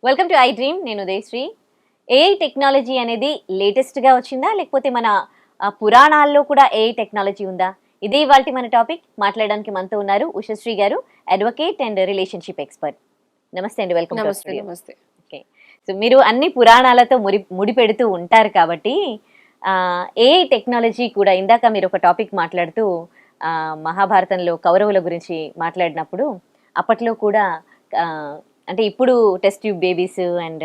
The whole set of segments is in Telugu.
Welcome to I dream. నేను ఉదయశ్రీ. ఏఐ టెక్నాలజీ అనేది లేటెస్ట్గా వచ్చిందా, లేకపోతే మన పురాణాల్లో కూడా ఏఐ టెక్నాలజీ ఉందా? ఇదే ఇవాల్టి మన టాపిక్. మాట్లాడడానికి మనతో ఉన్నారు ఉషశ్రీ గారు, అడ్వకేట్ అండ్ రిలేషన్షిప్ ఎక్స్పర్ట్. నమస్తే అండి, వెల్కమ్ టు నమస్తే. స్టూడియో. నమస్తే. ఓకే, సో మీరు అన్ని పురాణాలతో ముడి పెడుతూ ఉంటారు కాబట్టి ఏఐ టెక్నాలజీ కూడా, ఇందాక మీరు ఒక టాపిక్ మాట్లాడుతూ మహాభారతంలో కౌరవుల గురించి మాట్లాడినప్పుడు, అప్పట్లో కూడా ఆ, అంటే ఇప్పుడు test tube babies and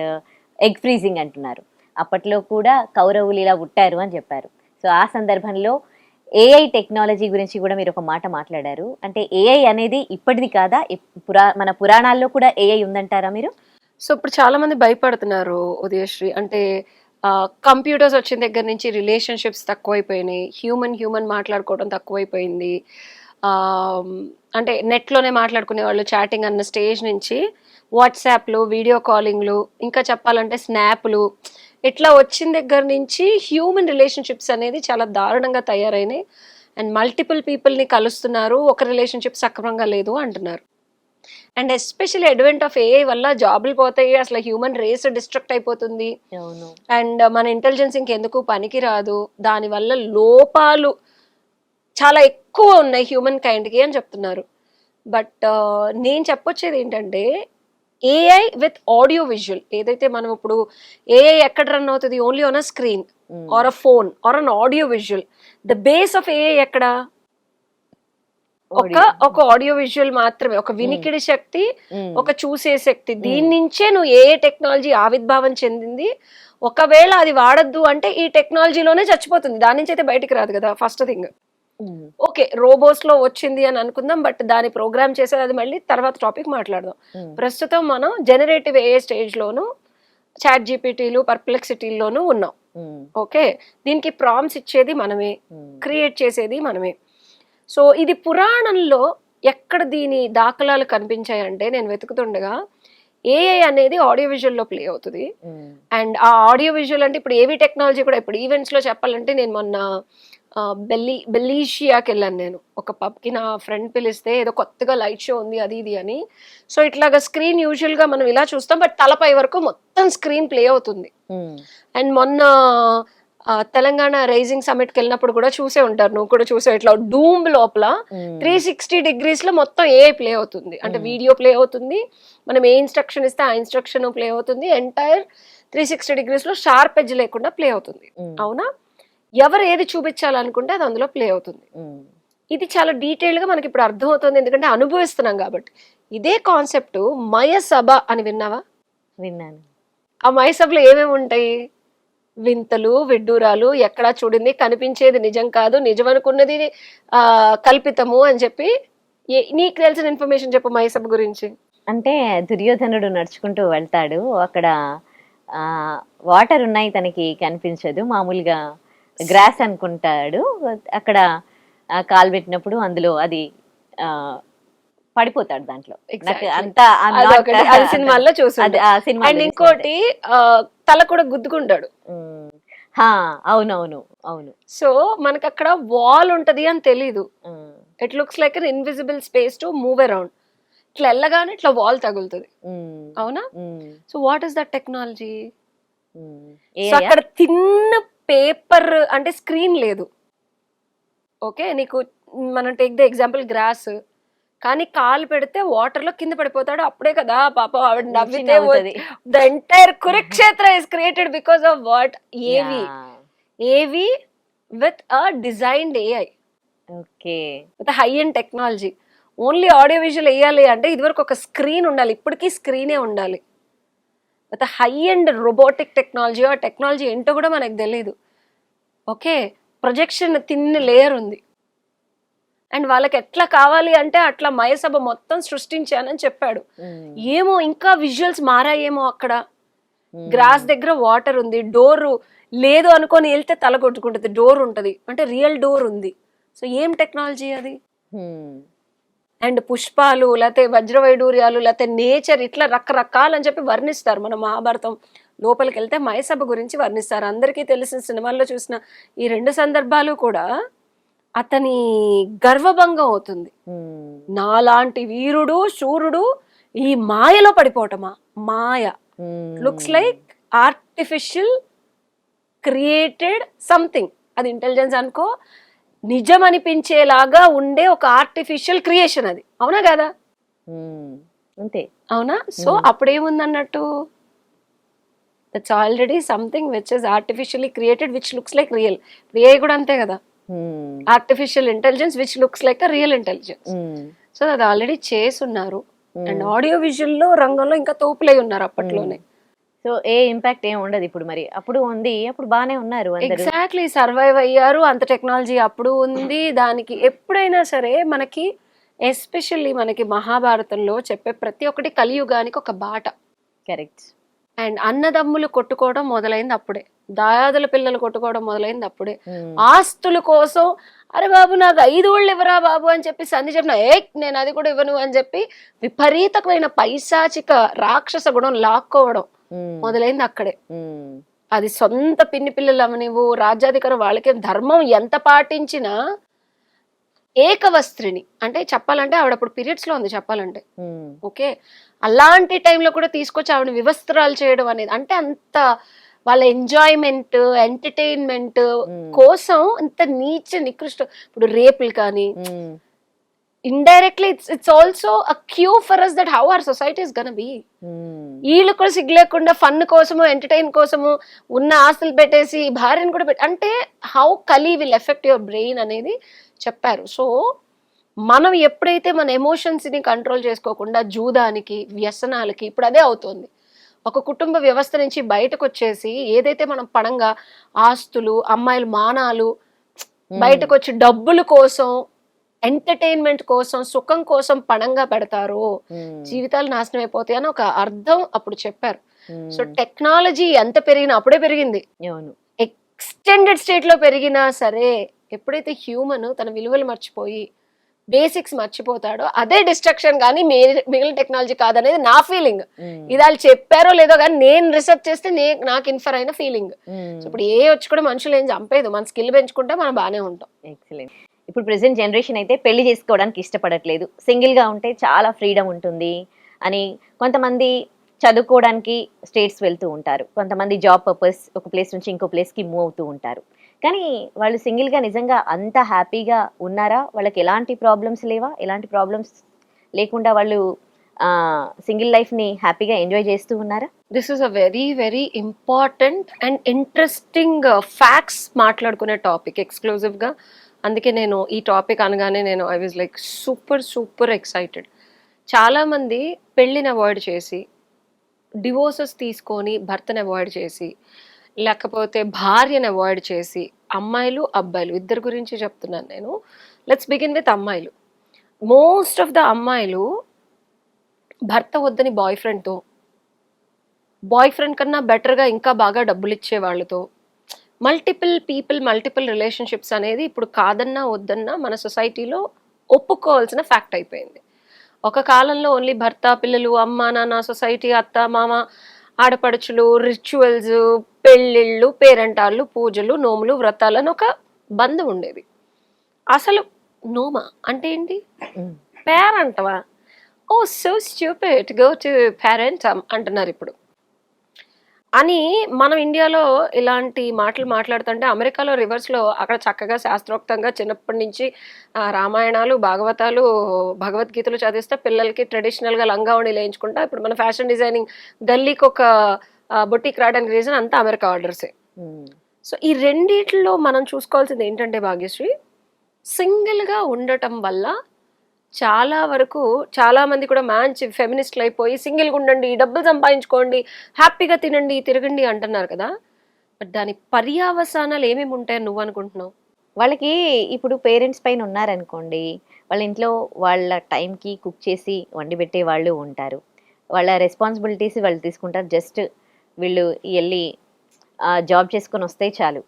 egg freezing అంటున్నారు, అప్పట్లో కూడా కౌరవులు ఇలా పుట్టారు అని చెప్పారు. సో ఆ సందర్భంలో ఏఐ టెక్నాలజీ గురించి కూడా మీరు ఒక మాట మాట్లాడారు. అంటే ఏఐ అనేది ఇప్పటిది కాదా, మన పురాణాల్లో కూడా ఏఐ ఉందంటారా మీరు? సో ఇప్పుడు చాలా మంది భయపడుతున్నారు ఉదయశ్రీ. అంటే కంప్యూటర్స్ వచ్చిన దగ్గర నుంచి రిలేషన్షిప్స్ తక్కువైపోయినాయి, హ్యూమన్ మాట్లాడుకోవడం తక్కువైపోయింది. ఆ, అంటే నెట్లోనే మాట్లాడుకునే వాళ్ళు, చాటింగ్ అన్న స్టేజ్ నుంచి వాట్సాప్లు, వీడియో కాలింగ్లు, ఇంకా చెప్పాలంటే స్నాప్లు, ఇట్లా వచ్చిన దగ్గర నుంచి హ్యూమన్ రిలేషన్షిప్స్ అనేది చాలా దారుణంగా తయారైనాయి. అండ్ మల్టిపుల్ పీపుల్ని కలుస్తున్నారు, ఒక రిలేషన్షిప్ సక్రమంగా లేదు అంటున్నారు. And especially advent of AI వల్ల జాబులు పోతాయి, అసలు హ్యూమన్ రేస్ డిస్ట్రక్ట్ అయిపోతుంది. అండ్ మన ఇంటెలిజెన్స్ ఇంకెందుకు పనికి రాదు, దానివల్ల లోపాలు చాలా ఎక్కువ ఉన్నాయి హ్యూమన్ కైండ్కి అని చెప్తున్నారు. బట్ నేను చెప్పొచ్చేది ఏంటంటే, ఏఐ విత్ ఆడియో విజువల్ ఏదైతే మనం ఇప్పుడు ఏఐ ఎక్కడ రన్ అవుతుంది, only on a screen or a phone or an audio visual. The base of AI ఎక్కడ? ఒక ఆడియో విజువల్ మాత్రమే, ఒక వినికిడి శక్తి, ఒక చూసే శక్తి. దీని నుంచే నువ్వు ఏ టెక్నాలజీ ఆవిర్భావం చెందింది. ఒకవేళ అది వాడద్దు అంటే ఈ టెక్నాలజీలోనే చచ్చిపోతుంది, దాని నుంచి అయితే బయటికి రాదు కదా. ఫస్ట్ థింగ్, ఓకే రోబోస్ లో వచ్చింది అని అనుకుందాం, బట్ దాన్ని ప్రోగ్రామ్ చేసేది అది మళ్ళీ తర్వాత టాపిక్ మాట్లాడదాం. ప్రస్తుతం మనం జనరేటివ్ ఏఐ స్టేజ్ లోను, చాట్ జీపీటీలు, పర్ప్లెక్సిటీలోనూ ఉన్నాం. ఓకే, దీనికి ప్రాంప్ట్స్ ఇచ్చేది మనమే, క్రియేట్ చేసేది మనమే. సో ఇది పురాణంలో ఎక్కడ దీని దాఖలాలు కనిపించాయంటే, నేను వెతుకుతుండగా ఏఐ అనేది ఆడియో విజువల్లో ప్లే అవుతుంది. అండ్ ఆ ఆడియో విజువల్ అంటే ఇప్పుడు ఏవి టెక్నాలజీ కూడా, ఇప్పుడు ఈవెంట్స్ లో చెప్పాలంటే, నేను మొన్న బెల్లీషియాకి వెళ్ళాను. నేను ఒక పబ్కి నా ఫ్రెండ్ పిలిస్తే, ఏదో కొత్తగా లైట్ షో ఉంది అది ఇది అని. సో ఇట్లాగా స్క్రీన్ యూజువల్ గా మనం ఇలా చూస్తాం, బట్ తలపై వరకు మొత్తం స్క్రీన్ ప్లే అవుతుంది. అండ్ మొన్న తెలంగాణ రైజింగ్ సమిట్ కి వెళ్ళినప్పుడు కూడా చూసే ఉంటారు, నువ్వు కూడా చూసే, ఇట్లా డూమ్ లోపల 360 degrees లో మొత్తం ఏ ప్లే అవుతుంది. అంటే వీడియో ప్లే అవుతుంది, మనం ఏ ఇన్స్ట్రక్షన్ ఇస్తే ఆ ఇన్స్ట్రక్షన్ ప్లే అవుతుంది, ఎంటైర్ 360 degrees లో షార్ప్ ఎడ్జ్ లేకుండా ప్లే అవుతుంది. అవునా? ఎవరు ఏది చూపించాలనుకుంటే అది అందులో ప్లే అవుతుంది. ఇది చాలా డీటెయిల్ గా మనకి ఇప్పుడు అర్థమవుతుంది, ఎందుకంటే అనుభవిస్తున్నాం కాబట్టి. ఇదే కాన్సెప్ట్ మయసభ అని విన్నావా? విన్నాను. ఆ మయసభలో ఏమేమి ఉంటాయి? వింతలు, విడ్డూరాలు, ఎక్కడా చూడింది, కనిపించేది నిజం కాదు, నిజం అనుకున్నది కల్పితము అని చెప్పి. నీకు తెలిసిన ఇన్ఫర్మేషన్ చెప్పు మయసభ గురించి. అంటే దుర్యోధనుడు నడుచుకుంటూ వెళ్తాడు, అక్కడ వాటర్ ఉన్నాయి, తనకి కనిపించదు, మామూలుగా గ్రాస్ అనుకుంటాడు. అక్కడ కాలు పెట్టినప్పుడు అందులో అది పడిపోతాడు దాంట్లో. సినిమాల్లో చూసాడు. అండ్ ఇంకోటి తల కూడా గుద్దుకుంటాడు. అవునవును అవును. సో మనకు అక్కడ వాల్ ఉంటది అని తెలీదు, it looks like an invisible space to move around. ఇట్లా వెళ్ళగానే ఇట్లా వాల్ తగులుతుంది. అవునా? So what is that technology? అక్కడ తిన్న పేపర్ అంటే స్క్రీన్ లేదు. ఓకే, నీకు మనం టేక్ ద ఎగ్జాంపుల్ గ్రాస్, కానీ కాలు పెడితే వాటర్ లో కింద పడిపోతాడు. అప్పుడే కదా పాపం ఆవిడ నవ్వితే, the entire Kurukshetra is created because of what? AV with a designed AI. Okay, with high and technology. Only audio visual వేయాలి అంటే ఇదివరకు ఒక స్క్రీన్ ఉండాలి, ఇప్పటికీ స్క్రీనే ఉండాలి. With high and robotic technology. ఆ టెక్నాలజీ ఏంటో కూడా మనకు తెలియదు. ఓకే, ప్రొజెక్షన్ తిన్న లేయర్ ఉంది. అండ్ వాళ్ళకి ఎట్లా కావాలి అంటే అట్లా మయసభ మొత్తం సృష్టించానని చెప్పాడు. ఏమో ఇంకా విజువల్స్ మారాయేమో. అక్కడ గ్రాస్ దగ్గర వాటర్ ఉంది, డోర్ లేదు అనుకొని వెళ్తే తల కొట్టుకుంటుంది, డోర్ ఉంటది అంటే రియల్ డోర్ ఉంది. సో ఏం టెక్నాలజీ అది? అండ్ పుష్పాలు, లేకపోతే వజ్రవైడూర్యాలు, లేకపోతే నేచర్, ఇట్లా రకరకాలని చెప్పి వర్ణిస్తారు. మన మహాభారతం లోపలికి వెళ్తే మయసభ గురించి వర్ణిస్తారు. అందరికీ తెలిసిన సినిమాల్లో చూసిన ఈ రెండు సందర్భాలు కూడా అతని గర్వభంగం అవుతుంది. నాలాంటి వీరుడు, శూరుడు ఈ మాయలో పడిపోవటమా? మాయ. Looks like artificial created something. అది ఇంటెలిజెన్స్ అనుకో, నిజం అనిపించేలాగా ఉండే ఒక ఆర్టిఫిషియల్ క్రియేషన్ అది, అవునా కదా? అంతే. అవునా? సో అప్పుడేముంది అన్నట్టు, that's already something which is artificially created which looks like real. ఏ కూడా అంతే కదా, artificial intelligence which looks like a real intelligence. So అది ఆల్రెడీ చేసున్నారు. అండ్ ఆడియో విజువల్ లో రంగంలో ఇంకా తోపులై ఉన్నారు అప్పట్లోనే. సో ఏ ఇంపాక్ట్ ఏం ఉండదు ఇప్పుడు. మరి అప్పుడు ఉంది, అప్పుడు బానే ఉన్నారు అందరూ. ఎగ్జాక్ట్లీ, సర్వైవ్ అయ్యారు. అంత టెక్నాలజీ అప్పుడు ఉంది. దానికి ఎప్పుడైనా సరే మనకి, ఎస్పెషల్లీ మనకి మహాభారతంలో చెప్పే ప్రతి ఒక్కటి కలియుగానికి ఒక బాట. కరెక్ట్. అండ్ అన్నదమ్ములు కొట్టుకోవడం మొదలైంది అప్పుడే, దాయాదుల పిల్లలు కొట్టుకోవడం మొదలైంది అప్పుడే. ఆస్తుల కోసం, అరే బాబు నాకు 5 ఊళ్ళు ఇవ్వరా బాబు అని చెప్పి సంధి చెప్పిన, నేను అది కూడా ఇవ్వను అని చెప్పి విపరీతమైన పైశాచిక రాక్షస గుణం లాక్కోవడం మొదలైంది అక్కడే. అది సొంత పిన్ని పిల్లలు అవనివ్వు, రాజ్యాధికారం వాళ్ళకే, ధర్మం ఎంత పాటించినా ఏకవస్త్రిని, అంటే చెప్పాలంటే ఆవిడ అప్పుడు పీరియడ్స్ లో ఉంది చెప్పాలంటే, ఓకే, అలాంటి టైంలో కూడా తీసుకొచ్చి ఆవిడ వివస్త్రాలు చేయడం అనేది, అంటే అంత వాళ్ళ ఎంజాయ్మెంట్, ఎంటర్టైన్మెంట్ కోసం అంత నీచ నికృష్ట. ఇప్పుడు రేపులు కానీ, indirectly it's also a Q for us that how our society is gonna be. వీళ్ళు కూడా సిగ్గు లేకుండా ఫన్ కోసము, ఎంటర్టైన్ కోసము ఉన్న ఆస్తులు పెట్టేసి భార్యను కూడా అంటే హౌ కలీ విల్ ఎఫెక్ట్ యువర్ బ్రెయిన్ అనేది చెప్పారు. సో మనం ఎప్పుడైతే మన ఎమోషన్స్ ని కంట్రోల్ చేసుకోకుండా జూదానికి, వ్యసనాలకి, ఇప్పుడు అదే అవుతుంది. ఒక కుటుంబ వ్యవస్థ నుంచి బయటకు వచ్చేసి ఏదైతే మనం పడంగా ఆస్తులు, అమ్మాయిలు మానాలు, బయటకు వచ్చి డబ్బుల కోసం, ఎంటర్టైన్మెంట్ కోసం, సుఖం కోసం పణంగా పెడతారు, జీవితాలు నాశనం అయిపోతాయి అని ఒక అర్థం అప్పుడు చెప్పారు. సో టెక్నాలజీ ఎంత పెరిగినా, అప్పుడే పెరిగింది, ఎక్స్టెండెడ్ స్టేట్ లో పెరిగినా సరే, ఎప్పుడైతే హ్యూమన్ తన విలువలు మర్చిపోయి బేసిక్స్ మర్చిపోతాడో అదే డిస్ట్రక్షన్, కానీ మిగిలిన టెక్నాలజీ కాదనేది నా ఫీలింగ్. ఇది వాళ్ళు చెప్పారో లేదో కానీ నేను రీసెర్చ్ చేస్తే నాకు ఇన్ఫర్ అయిన ఫీలింగ్. ఇప్పుడు ఏ వచ్చి కూడా మనుషులు ఏం చంపేది, మన స్కిల్ పెంచుకుంటే మనం బాగానే ఉంటాం. ఎక్సలెంట్. ఇప్పుడు ప్రెసెంట్ జనరేషన్ అయితే పెళ్లి చేసుకోవడానికి ఇష్టపడట్లేదు, సింగిల్గా ఉంటే చాలా ఫ్రీడమ్ ఉంటుంది అని. కొంతమంది చదువుకోవడానికి స్టేట్స్ వెళ్తూ ఉంటారు, కొంతమంది జాబ్ పర్పస్ ఒక ప్లేస్ నుంచి ఇంకో ప్లేస్కి మూవ్ అవుతూ ఉంటారు. కానీ వాళ్ళు సింగిల్గా నిజంగా అంత హ్యాపీగా ఉన్నారా? వాళ్ళకి ఎలాంటి ప్రాబ్లమ్స్ లేవా? ఎలాంటి ప్రాబ్లమ్స్ లేకుండా వాళ్ళు సింగిల్ లైఫ్ని హ్యాపీగా ఎంజాయ్ చేస్తూ ఉన్నారా? This is a very very important and interesting facts మాట్లాడుకునే టాపిక్ ఎక్స్క్లూజివ్గా. అందుకే నేను ఈ టాపిక్ అనగానే I was like super excited. చాలామంది పెళ్ళిని అవాయిడ్ చేసి, డివోర్సెస్ తీసుకొని భర్తను అవాయిడ్ చేసి, లేకపోతే భార్యను అవాయిడ్ చేసి, అమ్మాయిలు అబ్బాయిలు ఇద్దరు గురించి చెప్తున్నాను నేను. లెట్స్ బిగిన్ విత్ అమ్మాయిలు. మోస్ట్ ఆఫ్ ద అమ్మాయిలు భర్త వద్దని బాయ్ ఫ్రెండ్ కన్నా బెటర్గా ఇంకా బాగా డబ్బులు ఇచ్చే వాళ్ళతో, మల్టిపుల్ పీపుల్, మల్టిపుల్ రిలేషన్షిప్స్ అనేది ఇప్పుడు కాదన్నా వద్దన్నా మన సొసైటీలో ఒప్పుకోవాల్సిన ఫ్యాక్ట్ అయిపోయింది. ఒక కాలంలో ఓన్లీ భర్త, పిల్లలు, అమ్మ, నాన్న, సొసైటీ, అత్త, మామ, ఆడపడుచులు, రిచువల్స్, పెళ్ళిళ్ళు, పేరెంటాళ్ళు, పూజలు, నోములు, వ్రతాలు అని ఒక బంధం ఉండేది. అసలు నోమా అంటే ఏంటి? పేరెంటవా? Oh so stupid, go to parent అంటున్నారు ఇప్పుడు అని. మనం ఇండియాలో ఇలాంటి మాటలు మాట్లాడుతుంటే, అమెరికాలో రివర్స్లో అక్కడ చక్కగా శాస్త్రోక్తంగా చిన్నప్పటి నుంచి రామాయణాలు, భాగవతాలు, భగవద్గీతలు చదివిస్తే పిల్లలకి ట్రెడిషనల్గా లంగావణి లేయించుకుంటా. ఇప్పుడు మన ఫ్యాషన్ డిజైనింగ్ గల్లీకి ఒక బొటిక్ రావడానికి రీజన్ అంతా అమెరికా ఆర్డర్సే. సో ఈ రెండిట్లో మనం చూసుకోవాల్సింది ఏంటంటే భాగ్యశ్రీ, సింగిల్గా ఉండటం వల్ల చాలా వరకు చాలా మంది కూడా మంచి ఫెమినిస్ట్లు అయిపోయి సింగిల్గా ఉండండి, డబ్బులు సంపాదించుకోండి, హ్యాపీగా తినండి, తిరగండి అంటున్నారు కదా. బట్ దాని పర్యావసానాలు ఏమేమి ఉంటాయని నువ్వు అనుకుంటున్నావు? వాళ్ళకి ఇప్పుడు పేరెంట్స్ పైన ఉన్నారనుకోండి, వాళ్ళ ఇంట్లో వాళ్ళ టైంకి కుక్ చేసి వండి పెట్టే వాళ్ళు ఉంటారు, వాళ్ళ రెస్పాన్సిబిలిటీస్ వాళ్ళు తీసుకుంటారు. జస్ట్ వీళ్ళు వెళ్ళి జాబ్ చేసుకొని వస్తే చాలు.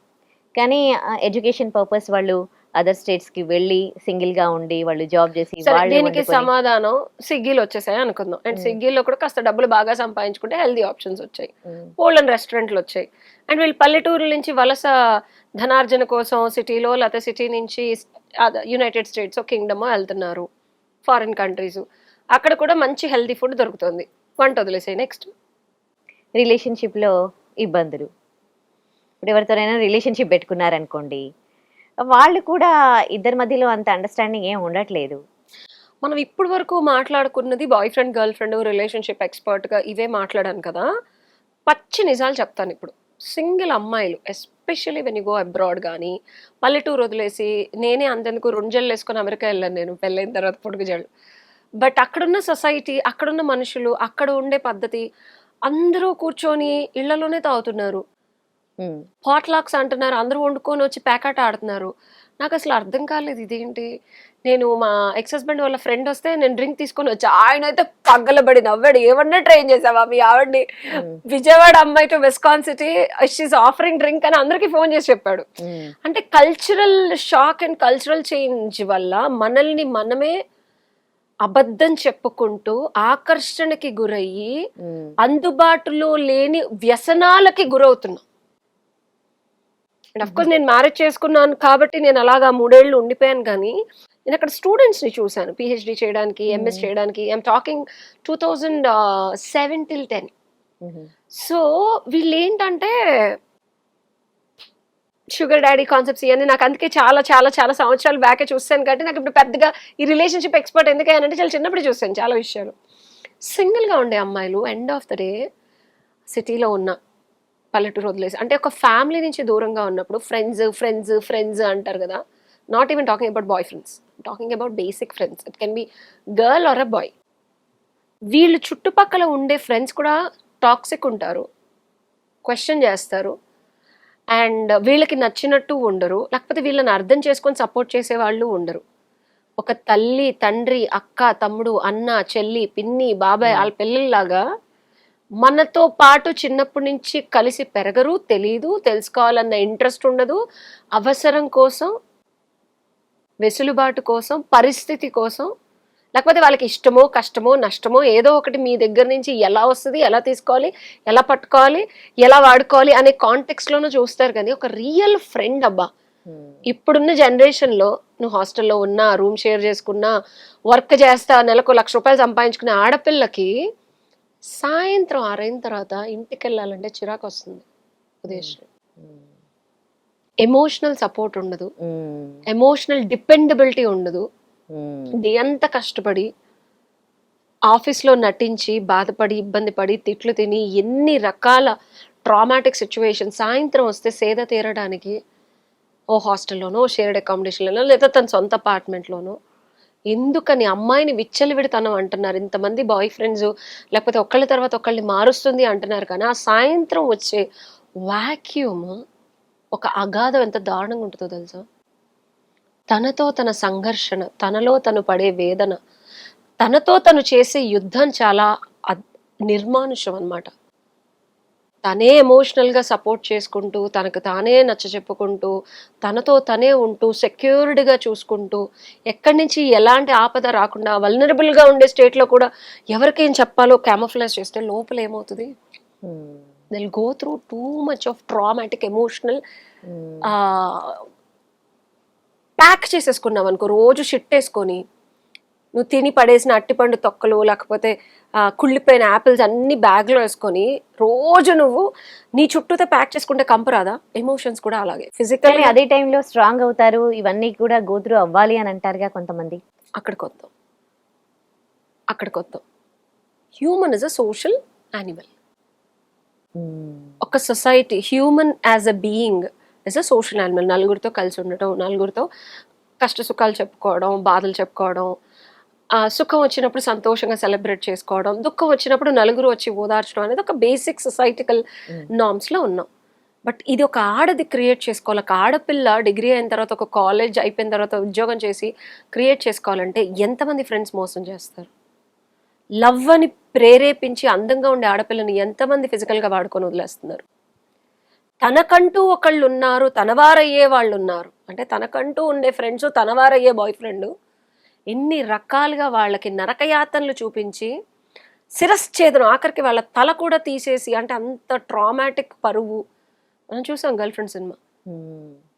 కానీ ఎడ్యుకేషన్ పర్పస్ వాళ్ళు అదర్ స్టేట్స్కి వెళ్ళి సింగిల్గా ఉండి వాళ్ళు జాబ్ చేసి, దీనికి సమాధానం స్విగ్గీలో వచ్చేసాయి అనుకుందాం. అండ్ స్విగ్గీలో కూడా కాస్త డబ్బులు బాగా సంపాదించుకుంటే హెల్దీ ఆప్షన్స్ వచ్చాయి, పోల్డ్ రెస్టారెంట్లు వచ్చాయి. అండ్ వీళ్ళు పల్లెటూరు నుంచి వలస ధనార్జన కోసం సిటీలో, లేకపోతే సిటీ నుంచి యునైటెడ్ స్టేట్స్, కింగ్డమ్ వెళ్తున్నారు, ఫారిన్ కంట్రీస్. అక్కడ కూడా మంచి హెల్దీ ఫుడ్ దొరుకుతుంది, వంట వదిలేసాయి. నెక్స్ట్ రిలేషన్షిప్లో ఇబ్బందులు. ఇప్పుడు ఎవరితోనైనా రిలేషన్షిప్ పెట్టుకున్నారనుకోండి, వాళ్ళు కూడా ఇద్దరి మధ్యలో అంత అండర్స్టాండింగ్ ఏం ఉండట్లేదు. మనం ఇప్పుడు వరకు మాట్లాడుకున్నది boyfriend girlfriend relationship ఎక్స్పర్ట్గా ఇవే మాట్లాడాను కదా. పచ్చి నిజాలు చెప్తాను ఇప్పుడు. సింగిల్ అమ్మాయిలు especially when you go abroad కానీ పల్లెటూరు వదిలేసి, నేనే అంతెందుకు రెంజళ్ళు వేసుకొని అమెరికా వెళ్ళాను నేను పెళ్ళైన తర్వాత పొడుగు జళ్ళు. బట్ అక్కడున్న సొసైటీ, అక్కడున్న మనుషులు, అక్కడ ఉండే పద్ధతి, అందరూ కూర్చొని ఇళ్లలోనే తాగుతున్నారు, పాట్లాక్స్ అంటున్నారు, అందరూ వండుకొని వచ్చి ప్యాకెట్ ఆడుతున్నారు. నాకు అసలు అర్థం కాలేదు ఇదేంటి. నేను మా ఎక్స్ హస్బెండ్ వాళ్ళ ఫ్రెండ్ వస్తే నేను డ్రింక్ తీసుకొని వచ్చా, ఆయన అయితే పగ్గలబడి నవ్వాడు. ఏమన్నా ట్రైన్ చేసావా మీ ఆవిడ్ని, విజయవాడ అమ్మాయి to Wisconsin city, she offering drink అని అందరికి ఫోన్ చేసి చెప్పాడు. అంటే cultural shock and cultural change వల్ల మనల్ని మనమే అబద్ధం చెప్పుకుంటూ ఆకర్షణకి గురయ్యి అందుబాటులో లేని వ్యసనాలకి గురవుతున్నాం. అండ్ అఫ్ కోర్స్ నేను మ్యారేజ్ చేసుకున్నాను కాబట్టి నేను అలాగా 3 ఏళ్ళు ఉండిపోయాను. కానీ నేను అక్కడ స్టూడెంట్స్ ని చూశాను పిహెచ్డి చేయడానికి, ఎంఎస్ చేయడానికి. I'm talking 2007 till 10. సో వీళ్ళు ఏంటంటే షుగర్ డాడీ కాన్సెప్ట్స్ ఇవన్నీ నాకు అందుకే చాలా చాలా చాలా సంవత్సరాలు బ్యాకే చూస్తాను. కాబట్టి నాకు ఇప్పుడు పెద్దగా ఈ రిలేషన్షిప్ ఎక్స్పర్ట్ ఎందుకయ్యానంటే చాలా చిన్నప్పుడు చూస్తాను చాలా విషయాలు. సింగిల్గా ఉండే అమ్మాయిలు ఎండ్ ఆఫ్ ద డే సిటీలో ఉన్న పల్లెటూరు వదిలేసి, అంటే ఒక ఫ్యామిలీ నుంచి దూరంగా ఉన్నప్పుడు ఫ్రెండ్స్ ఫ్రెండ్స్ ఫ్రెండ్స్ అంటారు కదా. Not even talking about boy friends, talking about basic friends. It can be girl or a boy. వీళ్ళు చుట్టుపక్కల ఉండే ఫ్రెండ్స్ కూడా టాక్సిక్ ఉంటారు, క్వశ్చన్ చేస్తారు, అండ్ వీళ్ళకి నచ్చినట్టు ఉండరు, లేకపోతే వీళ్ళని అర్థం చేసుకొని సపోర్ట్ చేసే వాళ్ళు ఉండరు. ఒక తల్లి తండ్రి అక్క తమ్ముడు అన్న చెల్లి పిన్ని బాబాయ్ వాళ్ళ పిల్లల్లాగా మనతో పాటు చిన్నప్పటి నుంచి కలిసి పెరగరు, తెలీదు, తెలుసుకోవాలన్న ఇంట్రెస్ట్ ఉండదు. అవసరం కోసం, వెసులుబాటు కోసం, పరిస్థితి కోసం, లేకపోతే వాళ్ళకి ఇష్టమో కష్టమో నష్టమో ఏదో ఒకటి మీ దగ్గర నుంచి ఎలా వస్తుంది, ఎలా తీసుకోవాలి, ఎలా పట్టుకోవాలి, ఎలా వాడుకోవాలి అనే కాంటెక్స్ట్లోనూ చూస్తారు. కానీ ఒక రియల్ ఫ్రెండ్ అబ్బా, ఇప్పుడున్న జనరేషన్లో నువ్వు హాస్టల్లో ఉన్నా, రూమ్ షేర్ చేసుకున్నా, వర్క్ చేస్తా, నెలకు 1,00,000 రూపాయలు సంపాదించుకునే ఆడపిల్లకి సాయంత్రం 6 అయిన తర్వాత ఇంటికి వెళ్ళాలంటే చిరాకు వస్తుంది. ఉదయశ్రీ ఎమోషనల్ సపోర్ట్ ఉండదు, ఎమోషనల్ డిపెండబిలిటీ ఉండదు. ఎంత కష్టపడి ఆఫీస్లో నటించి బాధపడి ఇబ్బంది పడి తిట్లు తిని ఎన్ని రకాల ట్రామాటిక్ సిచ్యువేషన్, సాయంత్రం వస్తే సేద తీరడానికి ఓ హాస్టల్లోనో షేర్డ్ అకామిడేషన్లోనో లేదా తన సొంత అపార్ట్మెంట్లోనో. ఎందుకని అమ్మాయిని విచ్చలవిడితనం అంటున్నారు, ఇంతమంది బాయ్ ఫ్రెండ్స్ లేకపోతే ఒకళ్ళ తర్వాత ఒకళ్ళని మారుస్తుంది అంటున్నారు. కానీ ఆ సాయంత్రం వచ్చే వాక్యూమ్, ఒక అగాధం ఎంత దారుణంగా ఉంటుందో తెలుసా. తనతో తన సంఘర్షణ, తనలో తను పడే వేదన, తనతో తను చేసే యుద్ధం చాలా నిర్మానుషం అన్నమాట. తనే ఎమోషనల్గా సపోర్ట్ చేసుకుంటూ, తనకు తానే నచ్చ చెప్పుకుంటూ, తనతో తనే ఉంటూ, సెక్యూర్డ్గా చూసుకుంటూ, ఎక్కడి నుంచి ఎలాంటి ఆపద రాకుండా వల్నరబుల్గా ఉండే స్టేట్లో కూడా ఎవరికేం చెప్పాలో క్యామోఫ్లాజ్ చేస్తే లోపల ఏమవుతుంది, they will go through too much of traumatic emotional. Pack చేసేసుకున్నావు అనుకో, రోజు షిట్ వేసుకొని నువ్వు తిని పడేసిన అట్టిపండు తొక్కలు లేకపోతే కుళ్ళిపోయిన యాపిల్స్ అన్ని బ్యాగ్లో వేసుకొని రోజు నువ్వు నీ చుట్టూతో ప్యాక్ చేసుకుంటే కంపు రాదా? ఎమోషన్స్ కూడా అలాగే. ఫిజికల్లీ అదే టైంలో స్ట్రాంగ్ అవుతారు, ఇవన్నీ కూడా గోత్రు అవ్వాలి అని అంటారుగా కొంతమంది. అక్కడికి వద్దాం. Human is a social animal. ఒక society, human as a being is a social animal. నలుగురితో కలిసి ఉండటం, నలుగురితో కష్ట సుఖాలు చెప్పుకోవడం, బాధలు చెప్పుకోవడం, సుఖం వచ్చినప్పుడు సంతోషంగా సెలబ్రేట్ చేసుకోవడం, దుఃఖం వచ్చినప్పుడు నలుగురు వచ్చి ఓదార్చడం అనేది ఒక బేసిక్ సొసైటికల్ నార్మ్స్లో ఉన్నాం. బట్ ఇది ఒక ఆడది క్రియేట్ చేసుకోవాలి. ఒక ఆడపిల్ల డిగ్రీ అయిన తర్వాత, ఒక కాలేజ్ అయిపోయిన తర్వాత ఉద్యోగం చేసి క్రియేట్ చేసుకోవాలంటే ఎంతమంది ఫ్రెండ్స్ మోసం చేస్తారు? లవ్ అని ప్రేరేపించి అందంగా ఉండే ఆడపిల్లని ఎంతమంది ఫిజికల్గా వాడుకొని వదిలేస్తున్నారు? తనకంటూ ఒకళ్ళు ఉన్నారు, తనవారయ్యే వాళ్ళు ఉన్నారు అంటే తనకంటూ ఉండే ఫ్రెండ్స్, తనవారయ్యే బాయ్ ఫ్రెండ్, ఎన్ని రకాలుగా వాళ్ళకి నరకయాతనలు చూపించి శిరశ్ఛేదనం, ఆఖరికి వాళ్ళ తల కూడా తీసేసి, అంటే అంత ట్రామాటిక్ పరువు మనం చూసాం గర్ల్ ఫ్రెండ్ సినిమా.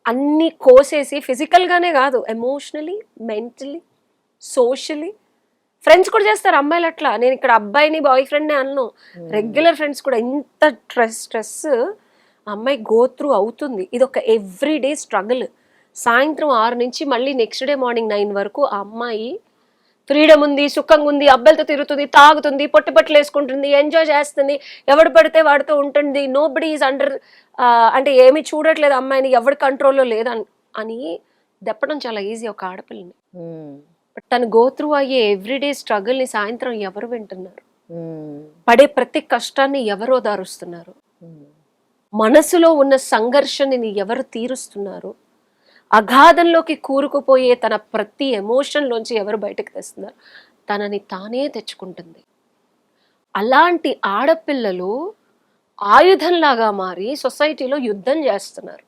అన్ని కోసేసి ఫిజికల్గానే కాదు, ఎమోషనలీ, మెంటలీ, సోషలీ, ఫ్రెండ్స్ కూడా చేస్తారు అమ్మాయిలు అట్లా. నేను ఇక్కడ అబ్బాయిని బాయ్ ఫ్రెండ్ అన్ను, రెగ్యులర్ ఫ్రెండ్స్ కూడా. ఇంత స్ట్రెస్ అమ్మాయి గో త్రూ అవుతుంది. ఇది ఒక ఎవ్రీడే స్ట్రగుల్. సాయంత్రం 6 నుంచి మళ్ళీ నెక్స్ట్ డే మార్నింగ్ 9 వరకు ఆ అమ్మాయి ఫ్రీడమ్ ఉంది, సుఖంగా ఉంది, అబ్బాయిలతో తిరుగుతుంది, తాగుతుంది, పొట్టిపట్లు వేసుకుంటుంది, ఎంజాయ్ చేస్తుంది, ఎవడు పడితే వాడితో ఉంటుంది, నో బడీ ఈజ్ అండర్, అంటే ఏమి చూడట్లేదు అమ్మాయిని, ఎవరి కంట్రోల్లో లేదని అని దెప్పడం చాలా ఈజీ ఒక ఆడపిల్లని. బట్ తను గో త్రూ అయ్యే ఎవ్రీడే స్ట్రగుల్ ని సాయంత్రం ఎవరు వింటున్నారు? పడే ప్రతి కష్టాన్ని ఎవరు ఓదారుస్తున్నారు? మనసులో ఉన్న సంఘర్షణని ఎవరు తీరుస్తున్నారు? అగాధంలోకి కూరుకుపోయే తన ప్రతి ఎమోషన్లోంచి ఎవరు బయటకు తెస్తున్నారు? తనని తానే తెచ్చుకుంటుంది. అలాంటి ఆడపిల్లలు ఆయుధంలాగా మారి సొసైటీలో యుద్ధం చేస్తున్నారు.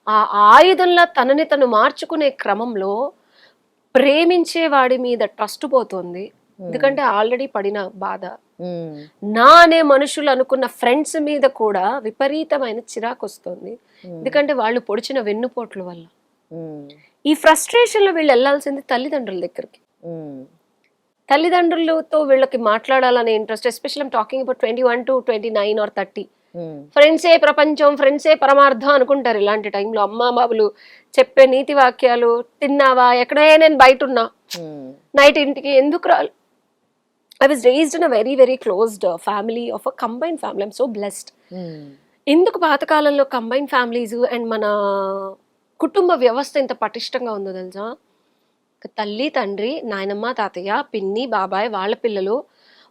ఆ ఆయుధంలా తనని తను మార్చుకునే క్రమంలో ప్రేమించే వాడి మీద ట్రస్ట్ పోతుంది. ఎందుకంటే ఆల్రెడీ పడిన బాధ. నా అనే మనుషులు అనుకున్న ఫ్రెండ్స్ మీద కూడా విపరీతమైన చిరాకు వస్తుంది. ఎందుకంటే వాళ్ళు పొడిచిన వెన్నుపోట్ల వల్ల. ఈ ఫ్రస్ట్రేషన్ లో వీళ్ళు వెళ్లాల్సింది తల్లిదండ్రుల దగ్గరికి. తల్లిదండ్రులతో వీళ్ళకి మాట్లాడాలనే interest, special talking about 21 to 29 or 30. ఫ్రెండ్సే ప్రపంచం, ఫ్రెండ్సే పరమార్థం అనుకుంటారు. ఇలాంటి టైంలో అమ్మా బాబులు చెప్పే నీతి వాక్యాలు, తిన్నావా, ఎక్కడే, నేను బయట ఉన్నా, నైట్ ఇంటికి ఎందుకు రాలి. I was raised in a very, very closed family of a combined family. I'm so blessed. ఎందుకు పాతకాలంలో కంబైన్ ఫ్యామిలీస్ అండ్ మన కుటుంబ వ్యవస్థ ఇంత పటిష్టంగా ఉందో తెలుసా? తల్లి, తండ్రి, నాయనమ్మ, తాతయ్య, పిన్ని, బాబాయ్,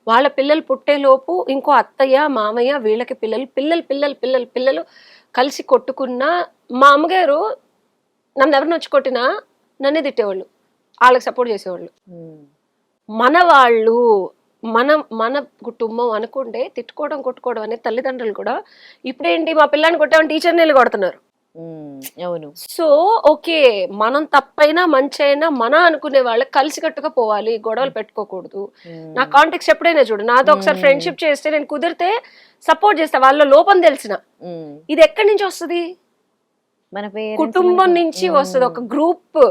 వాళ్ళ పిల్లలు పుట్టేలోపు ఇంకో అత్తయ్య, మామయ్య, వీళ్ళకి పిల్లలు కలిసి కొట్టుకున్నా, మా అమ్మగారు నన్ను ఎవరిని వచ్చి కొట్టినా నన్నే తిట్టేవాళ్ళు, వాళ్ళకి సపోర్ట్ చేసేవాళ్ళు. మన వాళ్ళు మన కుటుంబం అనుకుంటే తిట్టుకోవడం కొట్టుకోవడం అనే తల్లిదండ్రులు కూడా ఇప్పుడేంటి మా పిల్లని కొట్టామని టీచర్ని వెళ్ళి కొడుతున్నారు. అవును. సో ఓకే, మనం తప్పైనా మంచి అయినా మన అనుకునే వాళ్ళకి కలిసికట్టుగా పోవాలి, గొడవలు పెట్టుకోకూడదు. నా కాంటాక్ట్స్ ఎప్పుడైనా చూడు, నాతో ఒకసారి ఫ్రెండ్షిప్ చేస్తే నేను కుదిరితే సపోర్ట్ చేస్తా, వాళ్ళ లోపం తెలిసిన. ఇది ఎక్కడి నుంచి వస్తుంది? మన కుటుంబం నుంచి వస్తుంది. ఒక గ్రూప్,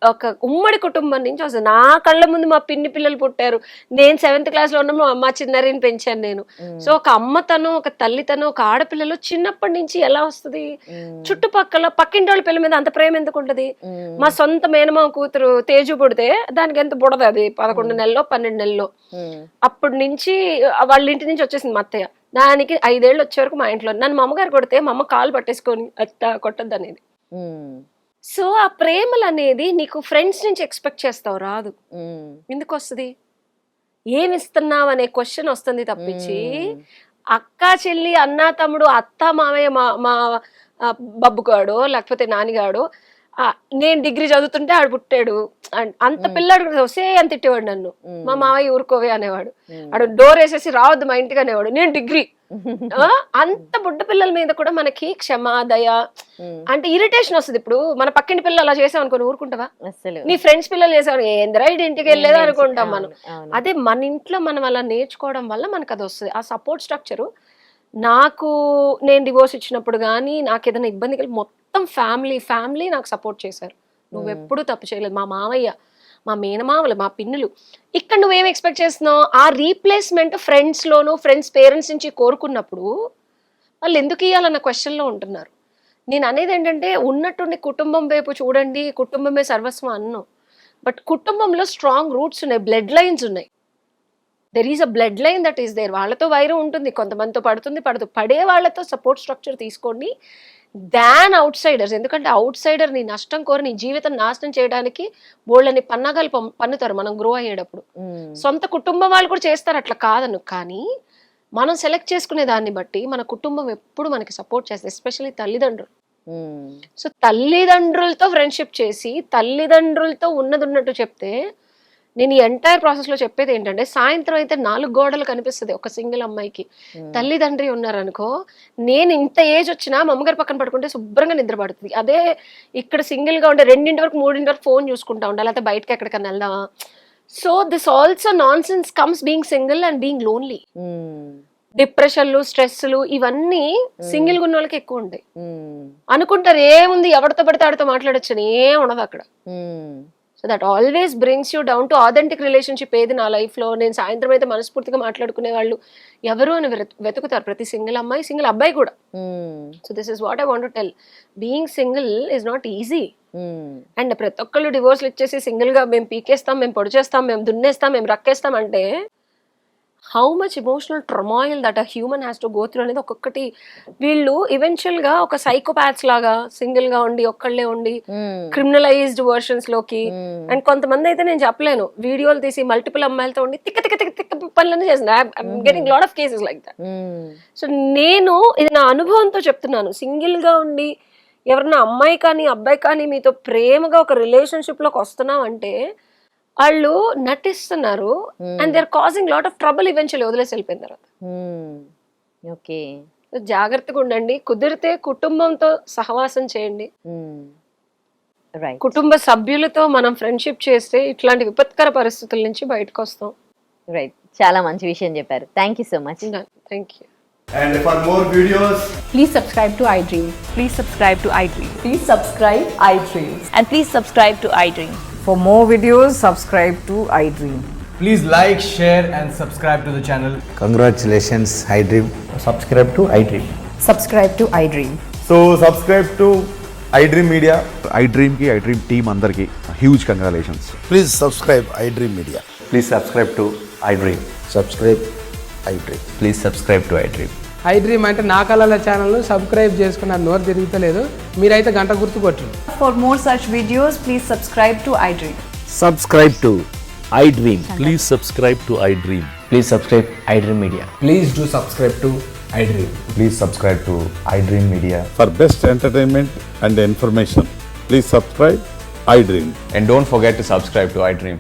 ఒక ఉమ్మడి కుటుంబం నుంచి వస్తుంది. నా కళ్ళ ముందు మా పిన్ని పిల్లలు పుట్టారు. నేను 7th class లో ఉన్నప్పుడు మా చిన్నారిని పెంచాను నేను. సో ఒక అమ్మతనం, ఒక తల్లితనం, ఒక ఆడపిల్లలు చిన్నప్పటి నుంచి ఎలా వస్తుంది? చుట్టుపక్కల పక్కింటి వాళ్ళ పిల్లల మీద అంత ప్రేమ ఎందుకు ఉంటది? మా సొంత మేనమామ కూతురు తేజు పుడితే దానికి ఎంత బుడదు, అది 11 నెలలో 12 నెలలో. అప్పటి నుంచి వాళ్ళ ఇంటి నుంచి వచ్చేసింది మా అత్తయ్య. దానికి 5 ఏళ్ళు వచ్చే వరకు మా ఇంట్లో నన్ను మా అమ్మగారు కొడితే మా అమ్మ కాలు పట్టేసుకొని అత్త కొట్టద్దు అనేది. సో ఆ ప్రేమలు అనేది నీకు ఫ్రెండ్స్ నుంచి ఎక్స్పెక్ట్ చేస్తావు, రాదు. ఎందుకు వస్తుంది? ఏమిస్తున్నావు అనే క్వశ్చన్ వస్తుంది తప్పించి అక్క చెల్లి, అన్న తమ్ముడు, అత్త మామయ్య, మా బబ్బుగాడు లేకపోతే నానిగాడు, నేను డిగ్రీ చదువుతుంటే ఆడు పుట్టాడు అంత పిల్లాడు వస్తే అంత తిట్టేవాడు నన్ను. మా మామయ్య ఊరుకోవే అనేవాడు, ఆడు డోర్ వేసేసి రావద్దు మా ఇంటికి అనేవాడు. నేను డిగ్రీ. అంత బుడ్డ పిల్లల మీద కూడా మనకి క్షమ, దయ అంటే ఇరిటేషన్ వస్తుంది. ఇప్పుడు మన పక్కింటి పిల్లలు అలా చేసాం అనుకో, ఊరుకుంటావా? నీ ఫ్రెండ్స్ పిల్లలు చేసావు, ఏందిరా ఇంటికి వెళ్ళేదా అనుకుంటాం మనం. అదే మన ఇంట్లో మనం అలా నేర్చుకోవడం వల్ల మనకు అది వస్తుంది. ఆ సపోర్ట్ స్ట్రక్చరు నేను డివోర్స్ ఇచ్చినప్పుడు కానీ నాకు ఏదైనా ఇబ్బంది కలిగి మొత్తం ఫ్యామిలీ నాకు సపోర్ట్ చేశారు. నువ్వెప్పుడు తప్పు చేయలేదు. మా మామయ్య, మా మేనమామలు, మా పిన్నులు. ఇక్కడ నువ్వేం ఎక్స్పెక్ట్ చేస్తున్నావు? ఆ రీప్లేస్మెంట్ ఫ్రెండ్స్ పేరెంట్స్ నుంచి కోరుకున్నప్పుడు వాళ్ళు ఎందుకు ఇవ్వాలన్న క్వశ్చన్లో ఉంటున్నారు. నేను అనేది ఏంటంటే, ఉన్నట్టుండి కుటుంబం వైపు చూడండి, కుటుంబమే సర్వస్వం అన్ను. బట్ కుటుంబంలో స్ట్రాంగ్ రూట్స్ ఉన్నాయి, బ్లడ్ లైన్స్ ఉన్నాయి. There is a blood line that is there. వాళ్ళతో వైరం ఉంటుంది, కొంతమందితో పడదు. పడే వాళ్ళతో సపోర్ట్ స్ట్రక్చర్ తీసుకోండి దాన్ అవుట్ సైడర్స్. ఎందుకంటే అవుట్ సైడర్ నీ నష్టం కోరి నీ జీవితం నాశనం చేయడానికి బోళ్ళని పన్నాగాలు పన్నుతారు మనం గ్రో అయ్యేటప్పుడు. సొంత కుటుంబం వాళ్ళు కూడా చేస్తారు, అట్లా కాదను. కానీ మనం సెలెక్ట్ చేసుకునే దాన్ని బట్టి మన కుటుంబం ఎప్పుడు మనకి సపోర్ట్ చేస్తుంది, ఎస్పెషల్లీ తల్లిదండ్రులు. సో తల్లిదండ్రులతో ఫ్రెండ్షిప్ చేసి తల్లిదండ్రులతో ఉన్నట్టు చెప్తే, నేను ఈ ఎంటైర్ ప్రాసెస్ లో చెప్పేది ఏంటంటే, సాయంత్రం అయితే 4 గోడలు కనిపిస్తుంది ఒక సింగిల్ అమ్మాయికి. తల్లిదండ్రి ఉన్నారనుకో, నేను ఇంత ఏజ్ వచ్చినా మా అమ్మగారు పక్కన పడుకుంటే శుభ్రంగా నిద్ర పడుతుంది. అదే ఇక్కడ సింగిల్ గా ఉంటే 2 వరకు 3 వరకు ఫోన్ చూసుకుంటా ఉండాలి, లేకపోతే బయటకి ఎక్కడికన్నా వెళ్దామా. So this also nonsense comes being single and being lonely. డిప్రెషన్లు, స్ట్రెస్లు ఇవన్నీ సింగిల్ గా ఉన్న వాళ్ళకి ఎక్కువ ఉంటాయి. అనుకుంటారు ఏముంది, ఎవరితో పడితే ఆడితో మాట్లాడొచ్చు, ఏం ఉండదు అక్కడ. So so that always brings you down to authentic relationship ఏది నా లైఫ్లో, నేను సాయంత్రం అయితే మనస్ఫూర్తిగా మాట్లాడుకునే వాళ్ళు ఎవరు అని వెతుకుతారు ప్రతి సింగిల్ అమ్మాయి, సింగిల్ అబ్బాయి కూడా. So this is what I want to tell, being single is not easy. And ప్రతి ఒక్కళ్ళు డివోర్స్లు ఇచ్చేసి సింగిల్గా మేము పీకేస్తాం, మేము పొడి చేస్తాం, మేము దున్నేస్తాం, మేము రక్కేస్తాం అంటే how much emotional turmoil that a human has to go through అనేది ఒక్కొక్కటి. వీళ్ళు ఈవెన్చువల్గా ఒక సైకోపాథ్స్ లాగా సింగిల్గా ఉండి ఒక్కళ్ళే ఉండి క్రిమినలైజ్డ్ వర్షన్స్ లోకి, అండ్ కొంతమంది అయితే నేను చెప్పలేను వీడియోలు తీసి మల్టిపుల్ అమ్మాయిలతో ఉండి తిక్క తిక్క తిక్క తిక్క పనులన్నీ చేసిన getting lot of cases like that. So నేను ఇది నా అనుభవంతో చెప్తున్నాను, సింగిల్గా ఉండి ఎవరన్నా అమ్మాయి కానీ అబ్బాయి కానీ మీతో ప్రేమగా ఒక రిలేషన్షిప్లోకి వస్తున్నాం అంటే వాళ్ళు నటిస్తున్నారు and they are causing lot of trouble eventually వదిలేసి వెళ్ళిపోయిన తర్వాత. ఓకే, జాగ్రత్తగా ఉండండి, కుదిరితే కుటుంబంతో సహవాసం చేయండి, రైట్. కుటుంబ సభ్యులతో మనం ఫ్రెండ్షిప్ చేస్తే ఇట్లాంటి విపత్కర పరిస్థితుల నుంచి బయటకు వస్తాం. రైట్, చాలా మంచి విషయం చెప్పారు. Thank you so much. Thank you. And for more videos, Please subscribe to iDream. Please subscribe to iDream. Please subscribe iDream. And please subscribe to iDream. For more videos, subscribe to iDream. Please like, share and subscribe to the channel. Congratulations, iDream. Subscribe to iDream. Subscribe to iDream. so subscribe to iDream Media. iDream ki iDream team andarki huge congratulations. Please subscribe iDream Media. Please subscribe to iDream. Subscribe iDream. Please subscribe to iDream. iDream అంటే నా కళల ఛానల్ను సబ్స్క్రైబ్ చేసుకున్న నోరు తిరుగుతలేదు, మీరైతే గంట గుర్తు కొట్టండి. For more such videos, please subscribe to iDream. Subscribe to iDream. Please subscribe to iDream. Please subscribe iDream Media. Please do subscribe to iDream. Please subscribe to iDream Media. For best entertainment and information, please subscribe iDream. And don't forget to subscribe to iDream.